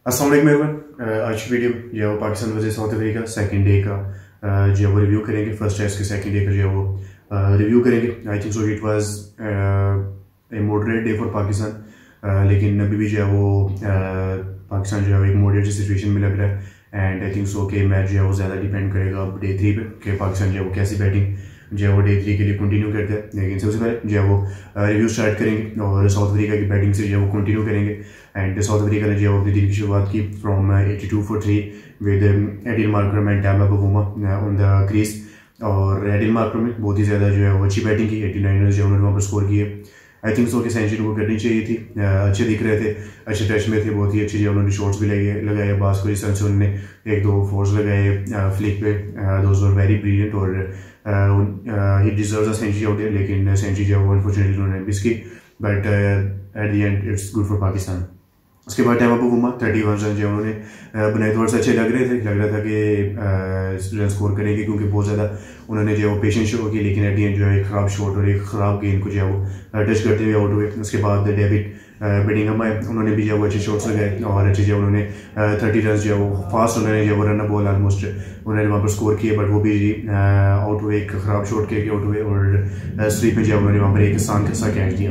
अस्सलाम वालेकुम एवरीवन। आज की वीडियो जो है वो Pakistan versus south Africa second day का जो है वो रिव्यू करेंगे। फर्स्ट टेस्ट के सेकंड डे का जो है वो रिव्यू करेंगे। आई think so it was a moderate day for Pakistan, लेकिन अभी भी जो है वो पाकिस्तान जो है एक मॉडरेट सिचुएशन में लग रहा है। एंड आई थिंक सो के मैच जो है वो ज़्यादा डिपेंड करेगा अब डे 3 पे कि पाकिस्तान जो है वो कैसी बैटिंग जो है वो डे 3 के लिए कंटिन्यू करते हैं। लेकिन सबसे पहले जो है वो रिव्यू स्टार्ट करेंगे और साउथ अफ्रीका की बैटिंग से जो है वो कंटिन्यू करेंगे। एंड साउथ अफ्रीका ने जो है अपनी दिन की शुरुआत की from 82 for 3 with Aiden Markram and Temba Bavuma on the crease. और एडिन मार्करम में बहुत ही ज़्यादा जो है वो अच्छी बैटिंग की, 89 रन जो उन्होंने वहाँ पर स्कोर किए। आई थिंक सो कि सेंचुरी को करनी चाहिए थी। अच्छे दिख रहे थे, अच्छे टच में थे, बहुत ही अच्छी जो उन्होंने शॉट्स भी लगाए बास को। इस तरह से उन्होंने एक दो फोर्स लगाए फ्लिक पे, दोज वर वेरी ब्रिलियंट और he deserves a century out, लेकिन सेंचुरी जो है वो अनफॉर्चुनेटली उन्होंने मिस की। But at the end it's good for Pakistan. उसके बाद टैम्बा बवूमा 31 रन जो उन्होंने बनाए, थोड़ा सा अच्छे लग रहा था कि रन स्कोर करेंगे क्योंकि बहुत ज़्यादा उन्होंने जो है वो पेशेंस शो की। लेकिन एट द एंड जो है एक ख़राब शॉट और एक ख़राब गेंद को जो है वो टच करते हुए आउट हुए। उसके बाद डेविड बेडिंगम आए, उन्होंने भी जो है वो अच्छे शॉट्स लगाए और अच्छे जो उन्होंने 30 रन जो है वो फास्ट उन्होंने जो है वो रन बॉल ऑलमोस्ट उन्होंने वहाँ पर स्कोर किए। बट वो भी आउट हुए, एक ख़राब शॉट के आउट हुए और स्ट्रीप में जो है उन्होंने वहाँ पर एक आसान सा कैच दिया।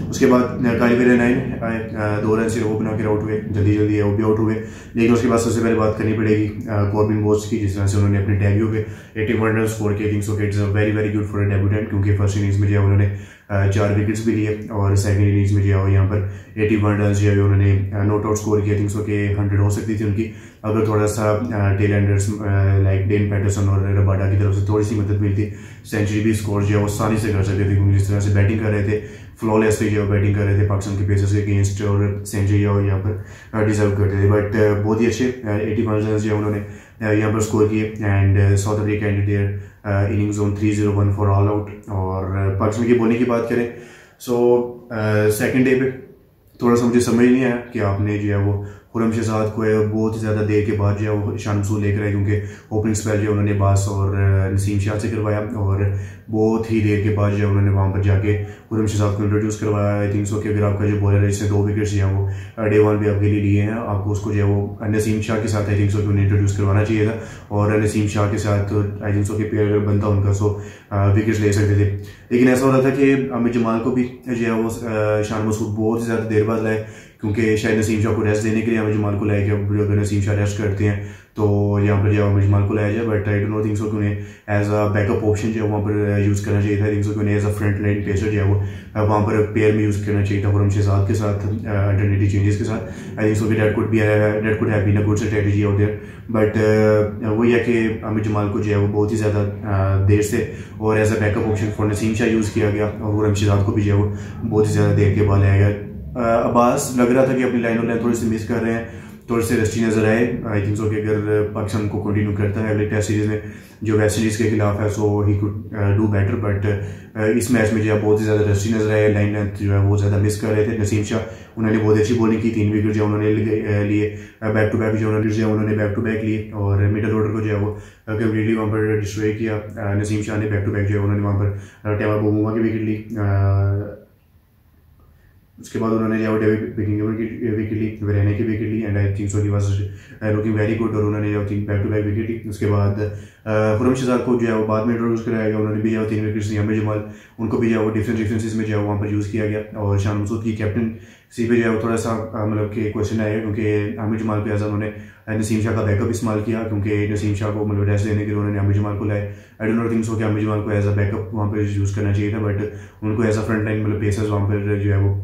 उसके बाद कालीवेरा 9 आए, 2 रन से वो बना के आउट हुए, जल्दी वो भी आउट हुए। लेकिन उसके बाद सबसे पहले बात करनी पड़ेगी कॉर्बिन बोस की, जिस तरह से उन्होंने अपने डेब्यू पे 81 रन स्कोर किए। Think so it's very good for a debutant, क्योंकि फर्स्ट इनिंग्स में जो है उन्होंने 4 विकेट्स भी लिए और सेकंड इनिंग्स में जो है यहाँ पर 81 रन जो है उन्होंने नॉट आउट स्कोर किया। थिंक सो कि 100 हो सकती थी उनकी अगर थोड़ा सा tail enders like Dane Paterson और रबाडा की तरफ से थोड़ी सी मदद मिलती। सेंचुरी भी स्कोर जो है वो आसानी से कर सकते थे, क्योंकि जिस तरह से बैटिंग कर रहे थे, फ्लॉलेसली जो बैटिंग कर रहे थे पाकिस्तान के पेसर्स के अगेंस्ट और सेंचुरी और यहाँ पर डिजर्व करते थे। बट बहुत ही अच्छे 81 रन जो उन्होंने यहाँ पर स्कोर किए। And South Africa and their innings on 301 for all out. और पाकिस्तान की बॉलिंग की बात करें सो सेकंड डे पे थोड़ा सा मुझे समझ नहीं आया कि आपने जो है वो खुरम शहजाद को बहुत ही ज़्यादा देर के बाद जो है वो शान मसूद लेकर आए, क्योंकि ओपनिंग स्पेल जो उन्होंने बास और नसीम शाह से करवाया और बहुत ही देर के बाद जो उन्होंने वहाँ पर जाके खुरम शहजाद को इंट्रोड्यूस करवाया। आई थिंक सो कि अगर आपका जो बॉलर है इसने 2 विकेट्स जो है वो डे 1 पे आपके लिए लिए हैं, आपको उसको जो है वो नसीम शाह के साथ आई थिंक सो कि उन्हें इंट्रोड्यूस करवाना चाहिए था। और नसीम शाह के साथ आई थिंक सो कि प्लेयर अगर बनता उनका सो विकेट्स ले सकते थे। लेकिन ऐसा हो रहा था कि अमित जमाल को भी जो है वो शान मसूद बहुत ही ज़्यादा देर बाद लाए, क्योंकि शायद नसीम शाह को रेस्ट देने के लिए अमित जमाल को लाया गया। अगर नसीम शाह रेस्ट करते हैं तो यहाँ पर जो अमित जमाल को लाया जाए। But I don't know, think so कि उन्हें एज अ बैकअप ऑप्शन जो है वहाँ पर यूज़ करना चाहिए था। थिंक सो कि उन्हें as a front line pacer जो है वो वहाँ पर पेयर में यूज़ करना चाहिए था खुरम शहजाद के साथ, अल्टरनेटिव चेंजेस के साथ। आई थिंक सो कि that could have been a good strategy out there. But वही है कि अमित जमाल को जो है वो बहुत ही ज़्यादा देर से और as a backup option for Naseem Shah use किया गया और खुरम शहजाद को भी जो है वो बहुत ही ज़्यादा देर के बाद लाया गया। अब्बास लग रहा था कि अपनी लाइन और लाइन थोड़ी सी मिस कर रहे हैं, थोड़े से रस्टी नजर आए। आई थिंक सो कि अगर पाकिस्तान को कंटिन्यू करता है अगले टेस्ट सीरीज में जो वेस्ट इंडीज के खिलाफ है, so he could do better. But इस मैच में जो है बहुत ही ज़्यादा रस्टी नजर आए, लाइन लेंथ जो है वो ज़्यादा मिस कर रहे थे। नसीम शाह उन्होंने बहुत अच्छी बॉलिंग की, 3 विकेट जो उन्होंने लिए, बैक टू बैक जो उन्होंने बैक टू बैक लिए और मिडल ऑर्डर को जो है वो कम्प्लीटली वहाँ पर डिस्ट्रॉय किया। नसीम शाह ने बैक टू बैक जो है उन्होंने वहाँ पर टैम्बा बवूमा की विकेट ली। उसके बाद उन्होंने जो डेविड बेकिंगम की विकेट ली, वेरेना की विकेट ली। And I think so he was looking very good और उन्होंने जो बैक टू बैक विकेट ली। उसके बाद खुरम शहजाद को जो है वो बाद में इंट्रोड्यूस कराया गया, उन्होंने भी जो 3 विकेट्स ली। अमित जमाल उनको भी जो है वो डिफरेंसेस में जो है वहाँ पर यूज़ किया गया। और शान मसूद की कैप्टनसी पे जो है थोड़ा सा मतलब कि क्वेश्चन आया, क्योंकि अमित जमाल पे एज उन्होंने नसीम शाह का बैकअप इस्तेमाल किया, क्योंकि नसीम शाह को मतलब रेस्ट देने के लिए उन्होंने अमित जमाल को लाया। I don't know, think so कि अमित जमाल को एज अ बैकअप वहाँ पर यूज़ करना चाहिए था, बट उनको एज अ फ्रंट लाइन मतलब पेसर्स वहाँ पर जो है वो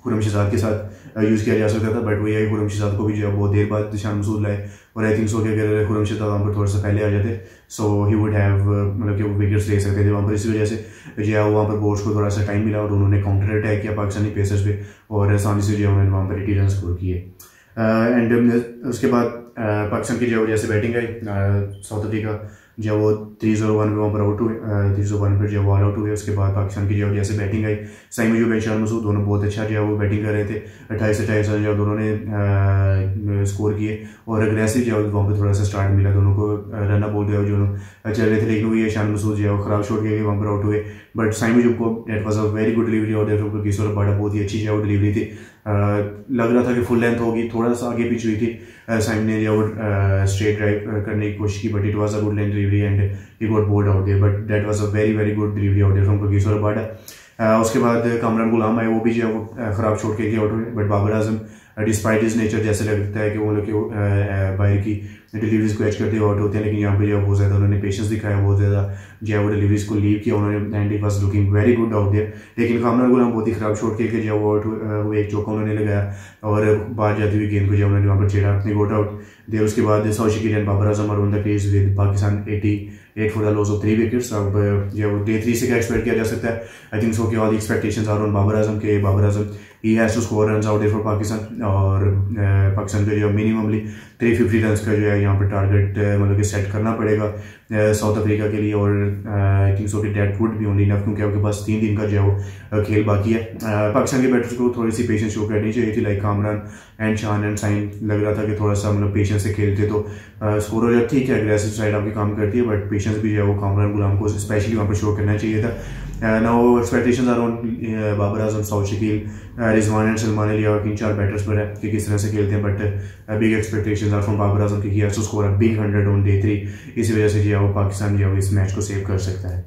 खुरम शहजाद के साथ यूज़ किया जा सकता था। बट वही है खुरम शहजाद को भी जो है बहुत देर बाद शान मसूद लाए। और आई थिंक सो कि अगर खुरम शहजाद वहाँ पर थोड़ा सा पहले आ जाते सो ही वुड हैव मतलब कि वो विकेट्स ले सकते थे वहाँ पर। इसी वजह से जो है वहाँ पर बोर्ड्स को थोड़ा सा टाइम मिला और उन्होंने काउंटर अटैक किया पाकिस्तानी पेसर्स पे और आसानी से जो है उन्होंने वहाँ पर 80 रन स्कोर किए। एंड उसके बाद पाकिस्तान की जो जैसे बैटिंग आई, साउथ अफ्रीका जो वो 301 पे वहाँ पर आउट हुए, 301 पर जो ऑल आउट हुए। उसके बाद पाकिस्तान की जो जैसे बैटिंग आई, साइम अयूब एंड शान मसूद दोनों बहुत अच्छा जो है वो बैटिंग कर रहे थे। 28 रन जो दोनों ने स्कोर किए और अग्रेसिव जो है वहाँ पर थोड़ा सा स्टार्ट मिला दोनों को, रन अप बोलते हैं जो चल रहे थे, लेकिन वो ये शान मसूद जो है वो खराब शॉट किए वहाँ पर आउट हुए। बट साइम को that was a very good delivery और डेट किशोर रबाडा बहुत ही अच्छी जो है वो डिलीवरी थी। लग रहा था कि फुल लेंथ होगी, थोड़ा सा आगे पीछे हुई थी, साइम ने जो स्ट्रेट ड्राइव करने की कोशिश की, but it was a good length delivery and he got bowled out there, but that was a very very good delivery out there from Kagiso Rabada. उसके बाद कामरान गुलाम आए, वो भी जो है वो खराब शॉट के आउट हुए, but Babar Azam despite his nature जैसे लगता है कि वो लोग बाहर की डिलीवरीज को एच करते हुए आउट होते हैं, लेकिन यहाँ पे जो है बहुत ज़्यादा उन्होंने पेशेंस दिखाया, बहुत ज़्यादा जो है वो डिलीवरीज को लीव किया उन्होंने and it was looking very good out there. लेकिन कामरान गुलाम बहुत ही खराब शॉट के जो है वो आउट हुए, एक चौका उन्होंने लगाया और बाहर जाती हुई गेंद को जो उन्होंने वहाँ पर छेड़ा, अपनी गोट आउट देर। उसके बाद सौशिक एंड बाबर आजम और on the crease with Pakistan 88 for the loss of 3 wickets. अब जो है वो डे 3 से क्या एक्सपेक्ट किया जा सकता है? आई थिंक सो कि all the expectations are on Babar Azam के Babar Azam he has to score runs out there for Pakistan, और पाकिस्तान को जो मिनिममली 350 रन्स का जो है यहाँ पर टारगेट मतलब कि सेट करना पड़ेगा साउथ अफ्रीका के लिए, और आई थिंक सो कि that would be only enough, क्योंकि आपके पास 3 दिन का जो है वो खेल बाकी है। पाकिस्तान के बैटर्स को थोड़ी सी पेशेंस शो करनी चाहिए थी, लाइक कामरान एंड शान एंड साइम लग रहा था कि थोड़ा सा मतलब पेशेंस से खेलते तो स्कोर हो जाए। ठीक है, अग्रेसिव साइड आपकी काम करती है, बट पेशेंस भी जो है वो कामरान गुलाम को स्पेशली वहाँ पर शो करना चाहिए था। Now expectations are on Babar Azam, Saud Shakeel, Rizwan and Salman Ali और 3-4 बैटर्स पर है कि किस तरह से खेलते हैं, but big expectations are from Babar Azam कि he has to score a big 100 on day 3, इसी वजह से जो है वो पाकिस्तान जो है इस मैच को सेव कर सकता है।